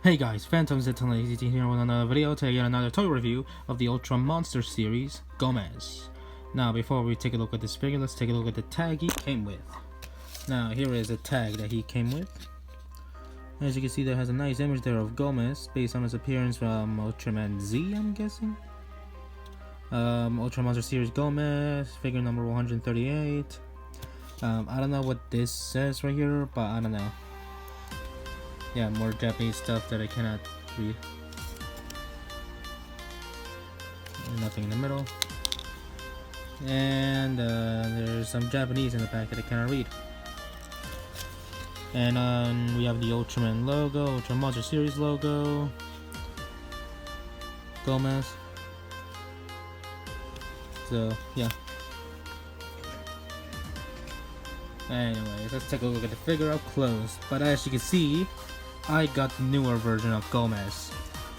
Hey guys, Phantoms at ACT here with another video to get another toy review of the Ultra Monster series, Gomess. Now before we take a look at this figure, let's take a look at the tag he came with. Now here is a tag that he came with. As you can see, there has a nice image there of Gomess based on his appearance from Ultraman Z, I'm guessing. Ultra Monster series Gomess, figure number 138. I don't know what this says right here, but I don't know. Yeah, more Japanese stuff that I cannot read. Nothing in the middle. And there's some Japanese in the back that I cannot read. And we have the Ultraman logo, Ultra Monster series logo. Gomess. So, yeah. Anyways, let's take a look at the figure up close. But as you can see, I got the newer version of Gomess.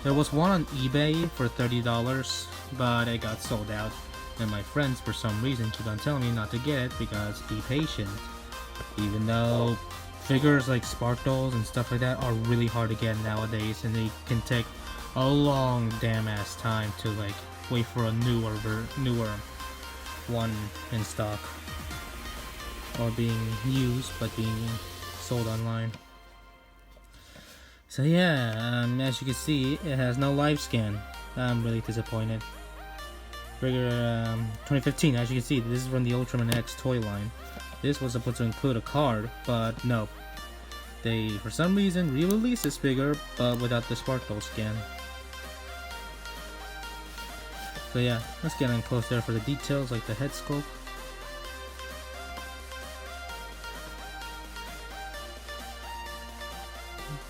There was one on eBay for $30, but it got sold out. And my friends, for some reason, keep on telling me not to get it because be patient. Even though figures like Spark Dolls and stuff like that are really hard to get nowadays, and they can take a long damn ass time to like wait for a newer one in stock or being used but being sold online. So yeah, as you can see, it has no live scan. I'm really disappointed. Figure 2015, as you can see, this is from the Ultraman X toy line. This was supposed to include a card, but no. They, for some reason, re-released this figure, but without the Sparkle scan. So yeah, let's get in close there for the details, like the head sculpt.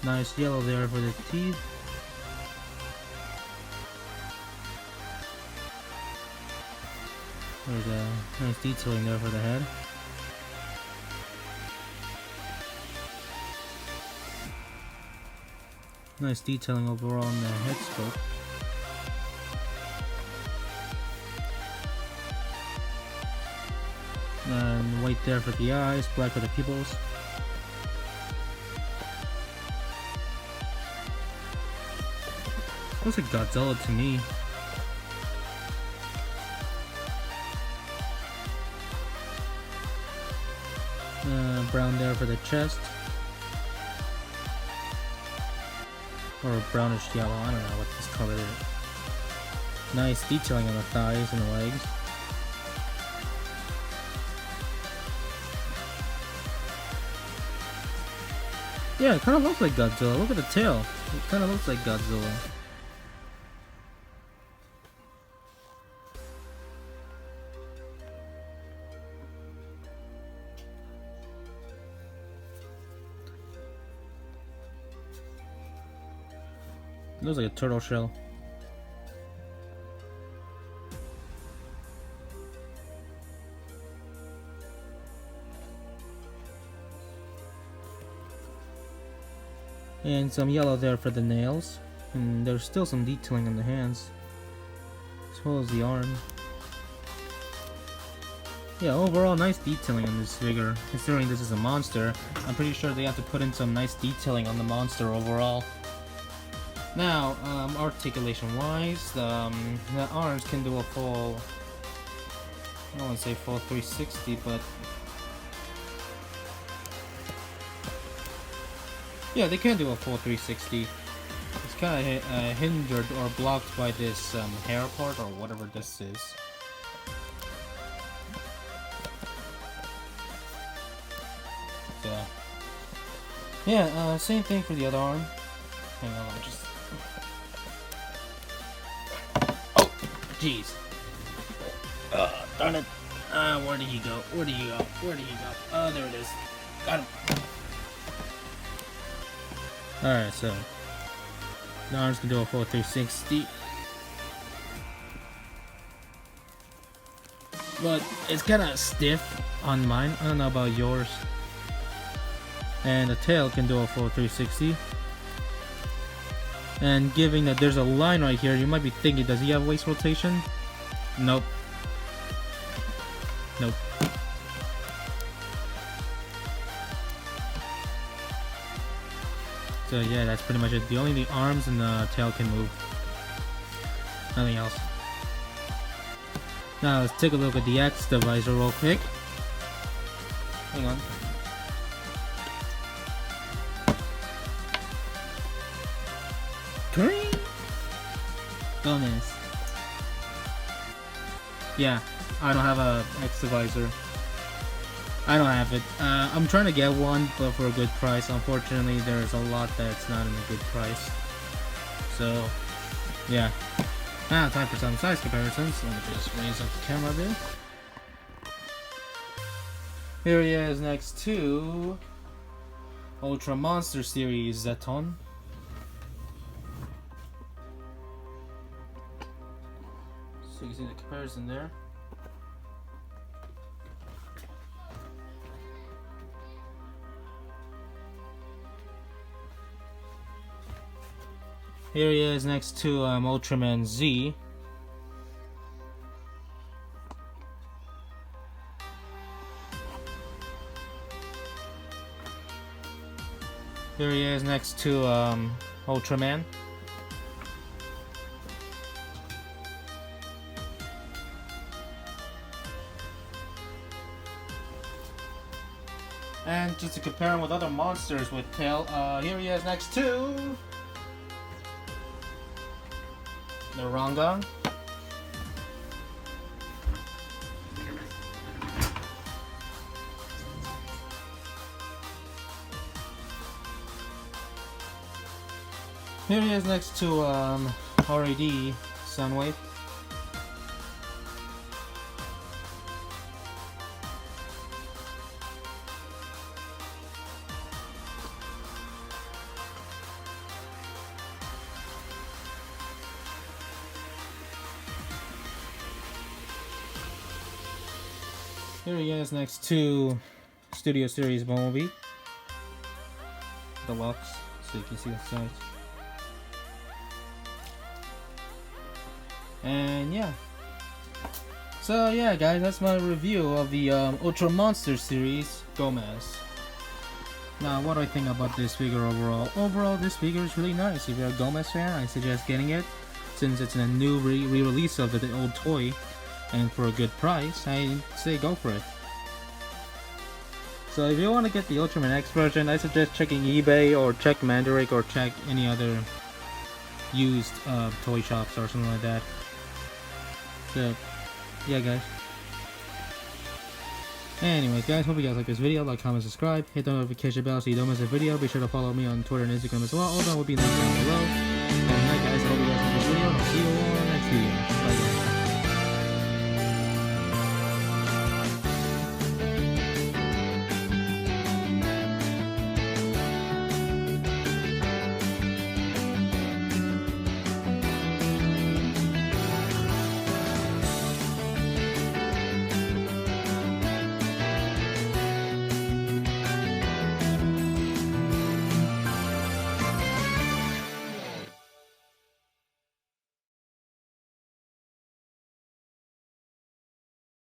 Nice yellow there for the teeth. There's a nice detailing there for the head. Nice detailing overall on the head sculpt. And white there for the eyes, black for the pupils. Looks like Godzilla to me. Brown there for the chest. Or a brownish yellow, I don't know what this color is. Nice detailing on the thighs and the legs. Yeah, it kind of looks like Godzilla. Look at the tail. It kind of looks like Godzilla. It looks like a turtle shell. And some yellow there for the nails. And there's still some detailing on the hands, as well as the arm. Yeah, overall nice detailing on this figure. Considering this is a monster, I'm pretty sure they have to put in some nice detailing on the monster overall. Now, articulation wise, the arms can do a full, I don't want to say full 360, but yeah, they can do a full 360. It's kind of hindered or blocked by this hair part or whatever this is. So, yeah, same thing for the other arm. Hang on, I'm just... Oh, jeez. Darn it. Where did he go? Where did he go? Where did he go? Oh, there it is. Got him. Alright, so the arms can do a full 360. But it's kind of stiff on mine. I don't know about yours. And the tail can do a full 360. And given that there's a line right here, you might be thinking, does he have waist rotation? Nope. Nope. So yeah, that's pretty much it. Only the arms and the tail can move. Nothing else. Now let's take a look at the X divisor real quick. Hang on. Gomess. Yeah, I don't have a X divisor. I don't have it. I'm trying to get one, but for a good price. Unfortunately, there's a lot that's not in a good price. So, yeah. Now, time for some size comparisons. Let me just raise up the camera a bit. Here he is next to Ultra Monster Series Zeton. So you can see the comparison there. Here he is next to Ultraman Z. Here he is next to Ultraman. And just to compare him with other monsters with tail, here he is next to the Ranga. Here he is next to RAD Sunwave. Here he is next to Studio Series Bumblebee Deluxe, so you can see the size. And yeah. So yeah, guys, that's my review of the Ultra Monster Series Gomess. Now, what do I think about this figure overall? Overall, this figure is really nice. If you're a Gomess fan, I suggest getting it, since it's a new re-release of the old toy. And for a good price, I say go for it. So if you want to get the Ultraman X version, I suggest checking eBay or check Mandarake or check any other used toy shops or something like that. So yeah, guys. Anyways, guys, hope you guys like this video. Like, comment, subscribe, hit the notification bell so you don't miss a video. Be sure to follow me on Twitter and Instagram as well. All that will be linked down below. And yeah, guys, I hope you guys like this video, and I'll see you all in the next video. Bye, guys.